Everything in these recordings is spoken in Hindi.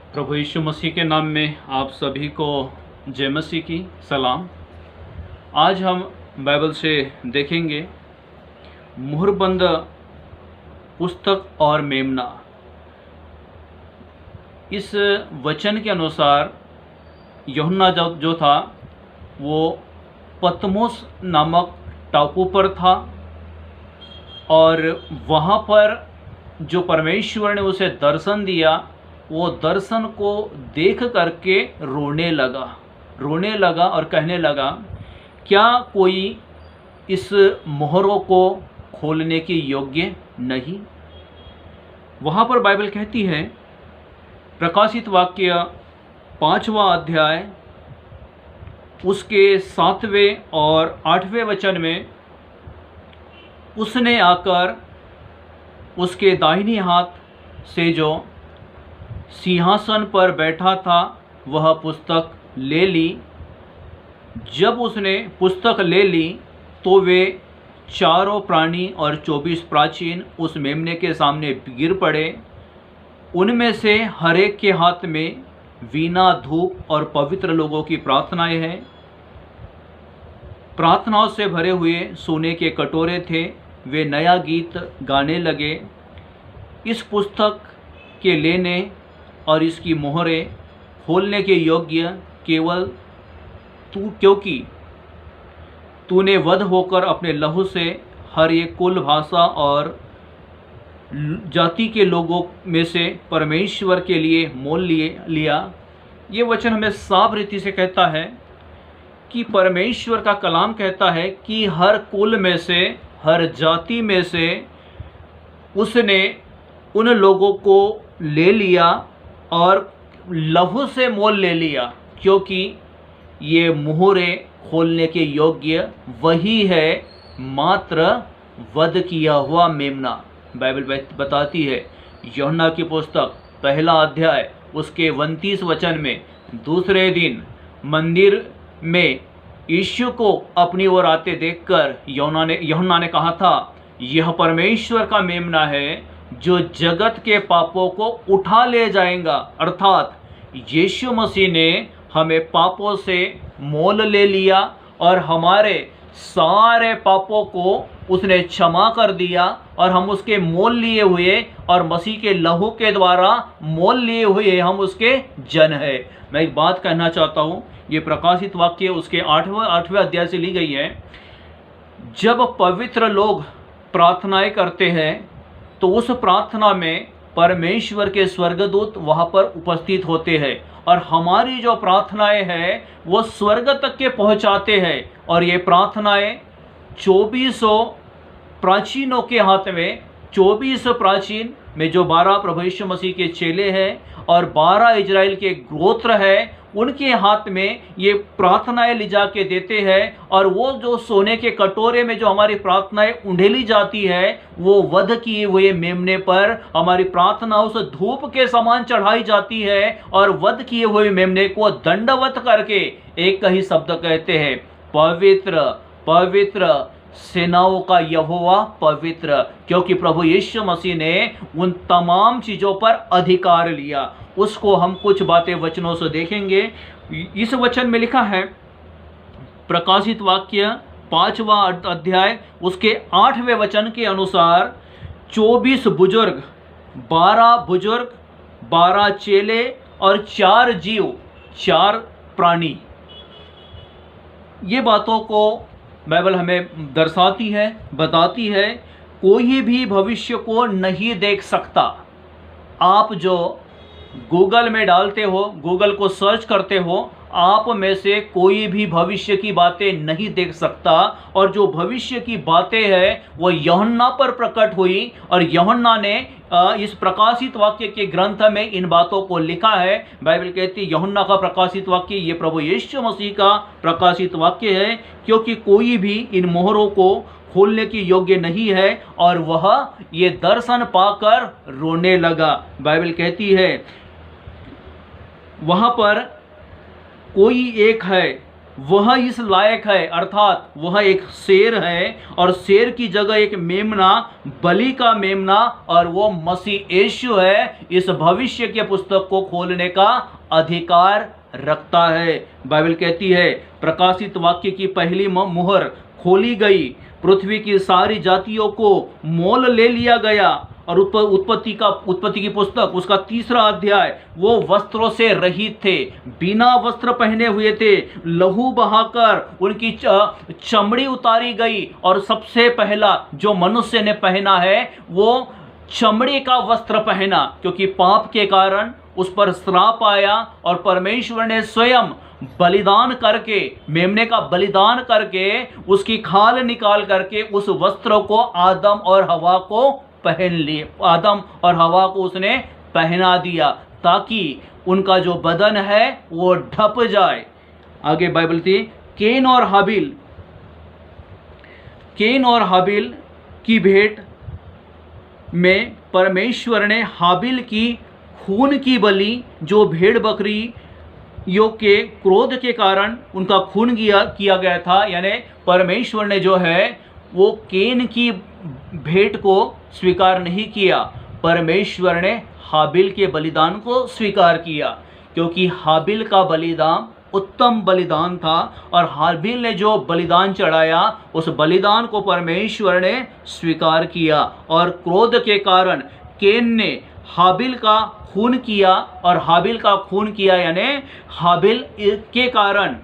प्रभु यीशु मसीह के नाम में आप सभी को जय मसीह की सलाम। आज हम बाइबल से देखेंगे मुहरबंद पुस्तक और मेमना। इस वचन के अनुसार यूहन्ना जो था वो पतमोस नामक टापू पर था और वहाँ पर जो परमेश्वर ने उसे दर्शन दिया वो दर्शन को देख करके रोने लगा और कहने लगा, क्या कोई इस मोहरों को खोलने के योग्य नहीं। वहाँ पर बाइबल कहती है, प्रकाशित वाक्य 5वां अध्याय उसके 7वें और 8वें वचन में, उसने आकर उसके दाहिनी हाथ से जो सिंहासन पर बैठा था वह पुस्तक ले ली। जब उसने पुस्तक ले ली तो वे चारों प्राणी और 24 प्राचीन उस मेमने के सामने गिर पड़े। उनमें से हर एक के हाथ में वीणा, धूप और पवित्र लोगों की प्रार्थनाएं हैं। प्रार्थनाओं से भरे हुए सोने के कटोरे थे। वे नया गीत गाने लगे, इस पुस्तक के लेने और इसकी मोहरें खोलने के योग्य केवल तू, क्योंकि तूने वध होकर अपने लहू से हर एक कुल, भाषा और जाति के लोगों में से परमेश्वर के लिए मोल लिया। ये वचन हमें साफ रीति से कहता है कि परमेश्वर का कलाम कहता है कि हर कुल में से, हर जाति में से उसने उन लोगों को ले लिया और लहू से मोल ले लिया, क्योंकि ये मोहरें खोलने के योग्य वही है, मात्र वध किया हुआ मेमना। बाइबल बताती है, यूहन्ना की पुस्तक 1 अध्याय उसके 29 वचन में, दूसरे दिन मंदिर में यीशु को अपनी ओर आते देखकर यूहन्ना ने कहा था, यह परमेश्वर का मेमना है जो जगत के पापों को उठा ले जाएगा। अर्थात यीशु मसीह ने हमें पापों से मोल ले लिया और हमारे सारे पापों को उसने क्षमा कर दिया और हम उसके मोल लिए हुए और मसीह के लहू के द्वारा मोल लिए हुए हम उसके जन है। मैं एक बात कहना चाहता हूँ, ये प्रकाशित वाक्य उसके 8वें अध्याय से ली गई है। जब पवित्र लोग प्रार्थनाएं करते हैं तो उस प्रार्थना में परमेश्वर के स्वर्गदूत वहाँ पर उपस्थित होते हैं और हमारी जो प्रार्थनाएं हैं वो स्वर्ग तक के पहुँचाते हैं। और ये प्रार्थनाएं 2400 प्राचीनों के हाथ में, 24 प्राचीन में जो 12 प्रभु यीशु मसीह के चेले हैं और 12 इजराइल के गोत्र हैं, उनके हाथ में ये प्रार्थनाएं ले जाके देते हैं। और वो जो सोने के कटोरे में जो हमारी प्रार्थनाएं उंडेली जाती है वो वध किए हुए मेमने पर हमारी प्रार्थना उस धूप के समान चढ़ाई जाती है और वध किए हुए मेमने को दंडवत करके एक ही शब्द कहते हैं, पवित्र पवित्र सेनाओं का यहोवा पवित्र, क्योंकि प्रभु यीशु मसीह ने उन तमाम चीज़ों पर अधिकार लिया। उसको हम कुछ बातें वचनों से देखेंगे। इस वचन में लिखा है, प्रकाशित वाक्य 5वां अध्याय उसके 8वें वचन के अनुसार, 24 बुजुर्ग, 12 चेले और 4 जीव, 4 प्राणी, ये बातों को बाइबल हमें दर्शाती है, बताती है। कोई भी भविष्य को नहीं देख सकता। आप जो गूगल में डालते हो, गूगल को सर्च करते हो, आप में से कोई भी भविष्य की बातें नहीं देख सकता। और जो भविष्य की बातें हैं वो यूहन्ना पर प्रकट हुई और यूहन्ना ने इस प्रकाशित वाक्य के ग्रंथ में इन बातों को लिखा है। बाइबल कहती है यूहन्ना का प्रकाशित वाक्य ये प्रभु यीशु मसीह का प्रकाशित वाक्य है, क्योंकि कोई भी इन मोहरों को खोलने की योग्य नहीं है। और वह ये दर्शन पाकर रोने लगा। बाइबल कहती है वहाँ पर कोई एक है वह इस लायक है, अर्थात वह एक शेर है और शेर की जगह एक मेमना, बलि का मेमना, और वो मसीह यीशु है, इस भविष्य के पुस्तक को खोलने का अधिकार रखता है। बाइबल कहती है प्रकाशित वाक्य की पहली मुहर खोली गई, पृथ्वी की सारी जातियों को मोल ले लिया गया। और उत्पत्ति की पुस्तक उसका 3 अध्याय, वो वस्त्रों से रहित थे, बिना वस्त्र पहने हुए थे, लहू बहाकर उनकी चमड़ी उतारी गई। और सबसे पहला जो मनुष्य ने पहना है वो चमड़ी का वस्त्र पहना, क्योंकि पाप के कारण उस पर श्राप आया और परमेश्वर ने स्वयं बलिदान करके, मेमने का बलिदान करके, उसकी खाल निकाल करके उस वस्त्र को आदम और हवा को पहन लिए, आदम और हवा को उसने पहना दिया, ताकि उनका जो बदन है वो ढप जाए। आगे बाइबल थी केन और हाबिल की भेंट में परमेश्वर ने हाबिल की खून की बलि, जो भेड़ बकरी यो के क्रोध के कारण उनका खून किया गया था, यानी परमेश्वर ने जो है वो केन की भेंट को स्वीकार नहीं किया, परमेश्वर ने हाबिल के बलिदान को स्वीकार किया, क्योंकि हाबिल का बलिदान उत्तम बलिदान था और हाबिल ने जो बलिदान चढ़ाया उस बलिदान को परमेश्वर ने स्वीकार किया। और क्रोध के कारण केन ने हाबिल का खून किया, और हाबिल का खून किया यानी हाबिल के कारण,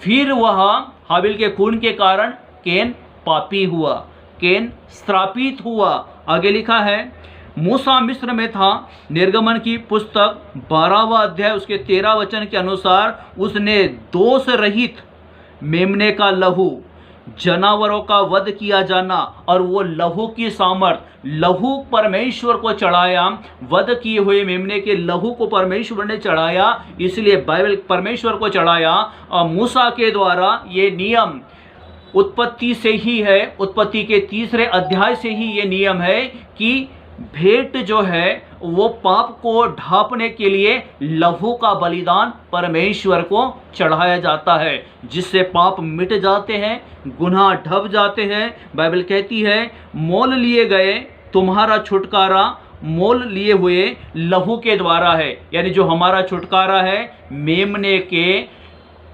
फिर वह हाबिल के खून के कारण केन पापी हुआ, केन श्रापित हुआ। आगे लिखा है मूसा मिस्र में था, निर्गमन की पुस्तक 12वां अध्याय उसके 13 वचन के अनुसार उसने दोष रहित मेमने का लहू, जानवरों का वध किया जाना और वो लहू की सामर्थ, लहू परमेश्वर को चढ़ाया, वध किए हुए मेमने के लहू को परमेश्वर ने चढ़ाया, इसलिए बाइबल परमेश्वर को चढ़ाया। और मूसा के द्वारा ये नियम उत्पत्ति से ही है, उत्पत्ति के 3 अध्याय से ही ये नियम है कि भेंट जो है वो पाप को ढांपने के लिए लहू का बलिदान परमेश्वर को चढ़ाया जाता है, जिससे पाप मिट जाते हैं, गुनाह ढप जाते हैं। बाइबल कहती है मोल लिए गए तुम्हारा छुटकारा मोल लिए हुए लहू के द्वारा है, यानी जो हमारा छुटकारा है मेमने के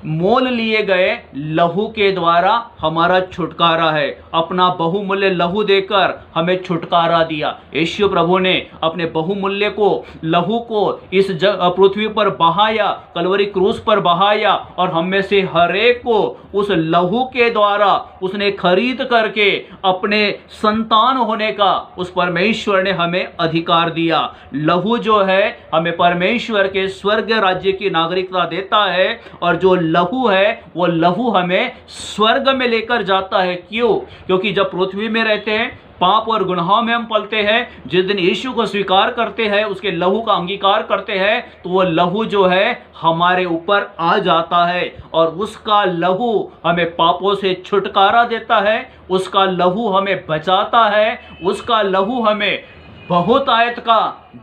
मोल लिए गए लहू के द्वारा हमारा छुटकारा है। अपना बहुमूल्य लहू देकर हमें छुटकारा दिया। यीशु प्रभु ने अपने बहुमूल्य को लहू को इस पृथ्वी पर बहाया, कलवरी क्रूस पर बहाया, और हम में से हर एक को उस लहू के द्वारा उसने खरीद करके अपने संतान होने का उस परमेश्वर ने हमें अधिकार दिया। लहू जो है हमें परमेश्वर के स्वर्ग राज्य की नागरिकता देता है, और जो लहू है वो लहू हमें स्वर्ग में लेकर जाता है। क्यों? क्योंकि जब पृथ्वी में रहते हैं पाप और गुनाहों में हम पलते हैं, जिस दिन यीशु को स्वीकार करते हैं, उसके लहू का अंगीकार करते हैं, तो वो लहू जो है हमारे ऊपर आ जाता है और उसका लहू हमें पापों से छुटकारा देता है, उसका लहू हमें बचाता है, उसका लहू हमें बहुत आयत का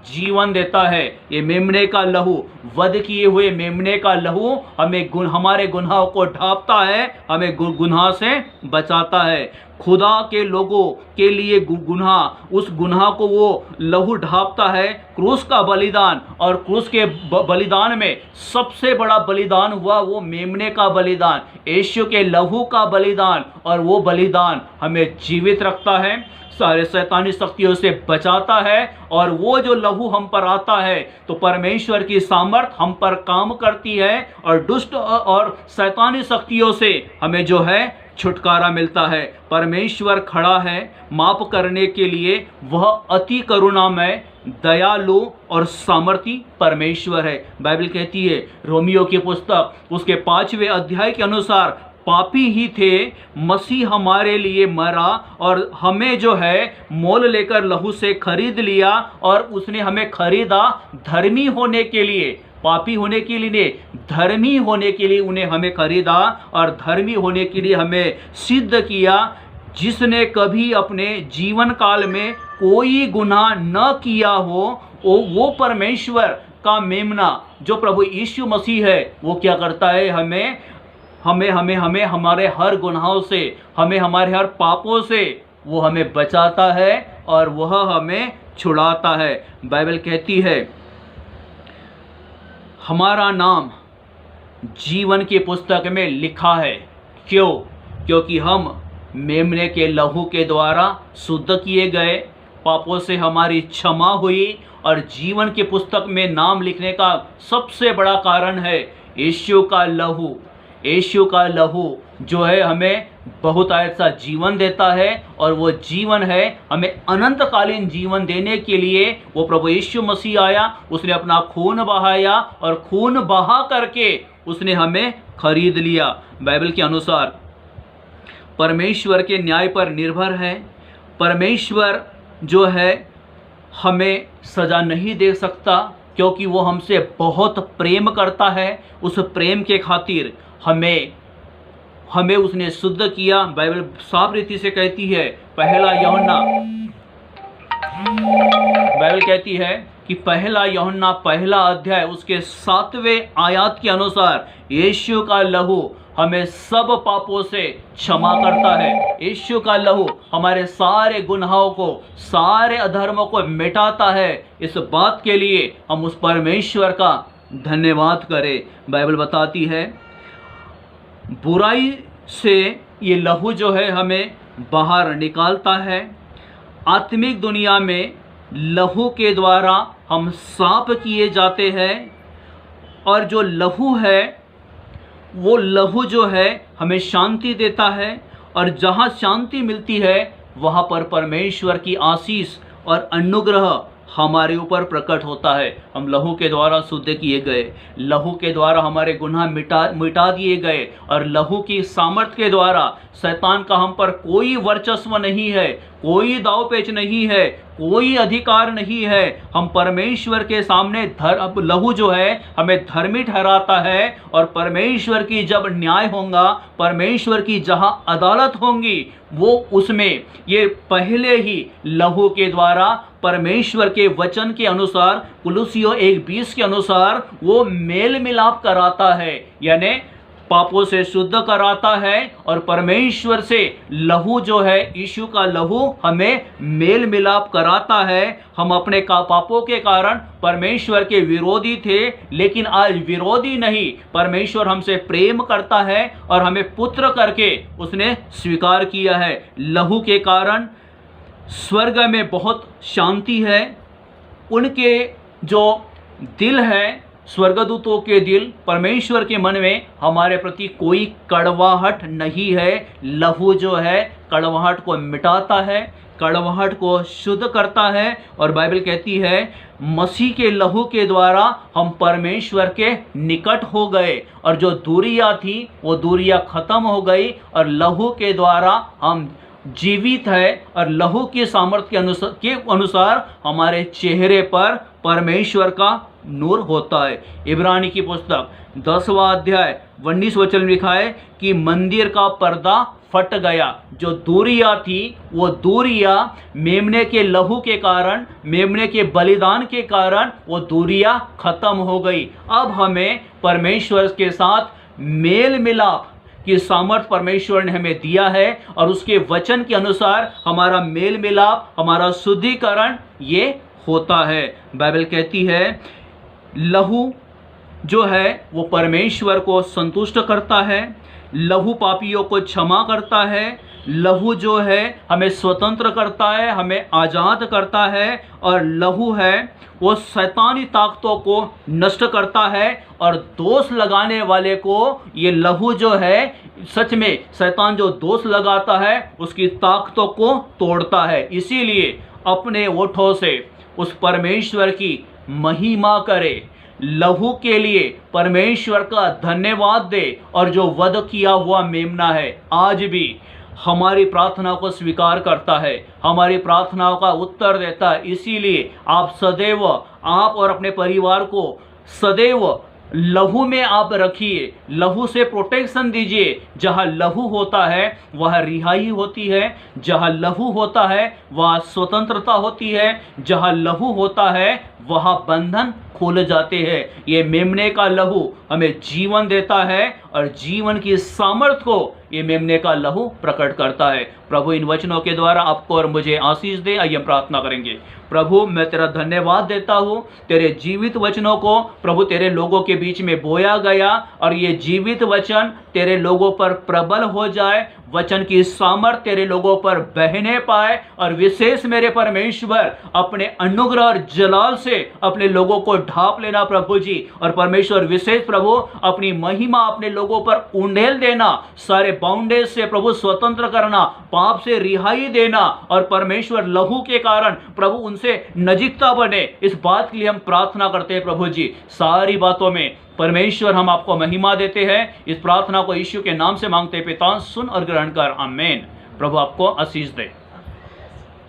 जीवन देता है। ये मेमने का लहू, वध किए हुए मेमने का लहू हमें हमारे गुनाहों को ढांपता है, हमें गुनाह से बचाता है। खुदा के लोगों के लिए गुनाह, उस गुनाह को वो लहू ढांपता है। क्रूस का बलिदान, और क्रूस के बलिदान में सबसे बड़ा बलिदान हुआ वो मेमने का बलिदान, यीशु के लहू का बलिदान, और वो बलिदान हमें जीवित रखता है, सारे शैतानी शक्तियों से बचाता है। और वो जो लहू हम पर आता है तो परमेश्वर की सामर्थ हम पर काम करती है और दुष्ट और शैतानी शक्तियों से हमें जो है छुटकारा मिलता है। परमेश्वर खड़ा है माफ करने के लिए, वह अति करुणामय, दयालु और सामर्थी परमेश्वर है। बाइबल कहती है रोमियो की पुस्तक उसके 5वें अध्याय के अनुसार पापी ही थे, मसीह हमारे लिए मरा और हमें जो है मोल लेकर लहू से खरीद लिया, और उसने हमें खरीदा धर्मी होने के लिए, पापी होने के लिए, धर्मी होने के लिए उन्हें हमें खरीदा और धर्मी होने के लिए हमें सिद्ध किया। जिसने कभी अपने जीवन काल में कोई गुनाह न किया हो, वो परमेश्वर का मेमना जो प्रभु यीशु मसीह है, वो क्या करता है, हमें हमें हमें हमें हमारे हर गुनाहों से, हमें हमारे हर पापों से वो हमें बचाता है और वह हमें छुड़ाता है। बाइबल कहती है हमारा नाम जीवन की पुस्तक में लिखा है। क्यों? क्योंकि हम मेमने के लहू के द्वारा शुद्ध किए गए, पापों से हमारी क्षमा हुई और जीवन की पुस्तक में नाम लिखने का सबसे बड़ा कारण है यीशु का लहू। यीशु का लहू जो है हमें बहुत ऐसा जीवन देता है और वो जीवन है हमें अनंतकालीन जीवन देने के लिए वो प्रभु यीशु मसीह आया, उसने अपना खून बहाया और खून बहा करके उसने हमें खरीद लिया। बाइबल के अनुसार परमेश्वर के न्याय पर निर्भर है। परमेश्वर जो है हमें सज़ा नहीं दे सकता क्योंकि वो हमसे बहुत प्रेम करता है। उस प्रेम के खातिर हमें उसने शुद्ध किया। बाइबल साफ रीति से कहती है, बाइबल कहती है कि पहला यूहन्ना पहला अध्याय उसके 7वें आयत के अनुसार यीशु का लहू हमें सब पापों से क्षमा करता है। यीशु का लहू हमारे सारे गुनाहों को, सारे अधर्मों को मिटाता है। इस बात के लिए हम उस परमेश्वर का धन्यवाद करें। बाइबल बताती है बुराई से ये लहू जो है हमें बाहर निकालता है। आत्मिक दुनिया में लहू के द्वारा हम साफ किए जाते हैं और जो लहू है वो लहू जो है हमें शांति देता है और जहाँ शांति मिलती है वहाँ पर परमेश्वर की आशीष और अनुग्रह हमारे ऊपर प्रकट होता है। हम लहू के द्वारा शुद्ध किए गए, लहू के द्वारा हमारे गुनाह मिटा दिए गए और लहू की सामर्थ के द्वारा शैतान का हम पर कोई वर्चस्व नहीं है, कोई दाव पेच नहीं है, कोई अधिकार नहीं है। हम परमेश्वर के सामने अब लहू जो है हमें धर्मी ठहराता है और परमेश्वर की जब न्याय होगा, परमेश्वर की जहाँ अदालत होंगी वो उसमें ये पहले ही लहू के द्वारा परमेश्वर के वचन के अनुसार कुलुसियों 1:20 के अनुसार वो मेल मिलाप कराता है, यानी पापों से शुद्ध कराता है और परमेश्वर से लहू जो है यीशु का लहू हमें मेल मिलाप कराता है। हम अपने पापों के कारण परमेश्वर के विरोधी थे, लेकिन आज विरोधी नहीं, परमेश्वर हमसे प्रेम करता है और हमें पुत्र करके उसने स्वीकार किया है। लहू के कारण स्वर्ग में बहुत शांति है। उनके जो दिल है, स्वर्गदूतों के दिल, परमेश्वर के मन में हमारे प्रति कोई कड़वाहट नहीं है। लहू जो है कड़वाहट को मिटाता है, कड़वाहट को शुद्ध करता है और बाइबल कहती है मसीह के लहू के द्वारा हम परमेश्वर के निकट हो गए और जो दूरियां थी वो दूरियां खत्म हो गई और लहू के द्वारा हम जीवित है और लहू की सामर्थ्य के अनुसार हमारे चेहरे पर परमेश्वर का नूर होता है। इब्रानी की पुस्तक 10वां अध्याय 19 वचन लिखा है कि मंदिर का पर्दा फट गया। जो दूरियां थी वो दूरियां मेमने के लहू के कारण, मेमने के बलिदान के कारण वो दूरियां खत्म हो गई। अब हमें परमेश्वर के साथ मेल मिलाप की सामर्थ परमेश्वर ने हमें दिया है और उसके वचन के अनुसार हमारा मेल मिलाप, हमारा शुद्धिकरण ये होता है। बाइबल कहती है लहू जो है वो परमेश्वर को संतुष्ट करता है, लहू पापियों को क्षमा करता है, लहू जो है हमें स्वतंत्र करता है, हमें आज़ाद करता है और लहू है वो शैतानी ताकतों को नष्ट करता है और दोष लगाने वाले को ये लहू जो है सच में शैतान जो दोष लगाता है उसकी ताकतों को तोड़ता है। इसीलिए अपने ओठों से उस परमेश्वर की महिमा करे, लहू के लिए परमेश्वर का धन्यवाद दे और जो वध किया हुआ मेमना है आज भी हमारी प्रार्थना को स्वीकार करता है, हमारी प्रार्थनाओं का उत्तर देता है। इसीलिए आप सदैव, आप और अपने परिवार को सदैव लहू में आप रखिए, लहू से प्रोटेक्शन दीजिए। जहाँ लहू होता है वह रिहाई होती है, जहाँ लहू होता है वह स्वतंत्रता होती है, जहाँ लहू होता है वहाँ बंधन खुल जाते हैं। ये मेमने का लहू हमें जीवन देता है और जीवन की सामर्थ को ये मेमने का लहू प्रकट करता है। प्रभु इन वचनों के द्वारा आपको और मुझे आशीष दे। आइए हम प्रार्थना करेंगे। प्रभु मैं तेरा धन्यवाद देता हूँ, तेरे जीवित वचनों को प्रभु तेरे लोगों के बीच में बोया गया और ये जीवित वचन तेरे लोगों पर प्रबल हो जाए, वचन की सामर्थ तेरे लोगों पर बहने पाए और विशेष मेरे परमेश्वर अपने अनुग्रह और जलाल से अपने लोगों को ढांप लेना प्रभु जी। और परमेश्वर विशेष प्रभु अपनी महिमा अपने लोगों पर उंडेल देना, सारे बाउंडेज से प्रभु स्वतंत्र करना, पाप से रिहाई देना और परमेश्वर लहू के कारण प्रभु उनसे नजीकता बने, इस बात के लिए हम प्रार्थना करते हैं प्रभु जी। सारी बातों में परमेश्वर हम आपको महिमा देते हैं। इस प्रार्थना को यीशु के नाम से मांगते हैं पिता, सुन और ग्रहण कर। आमीन। प्रभु आपको आशीष दे।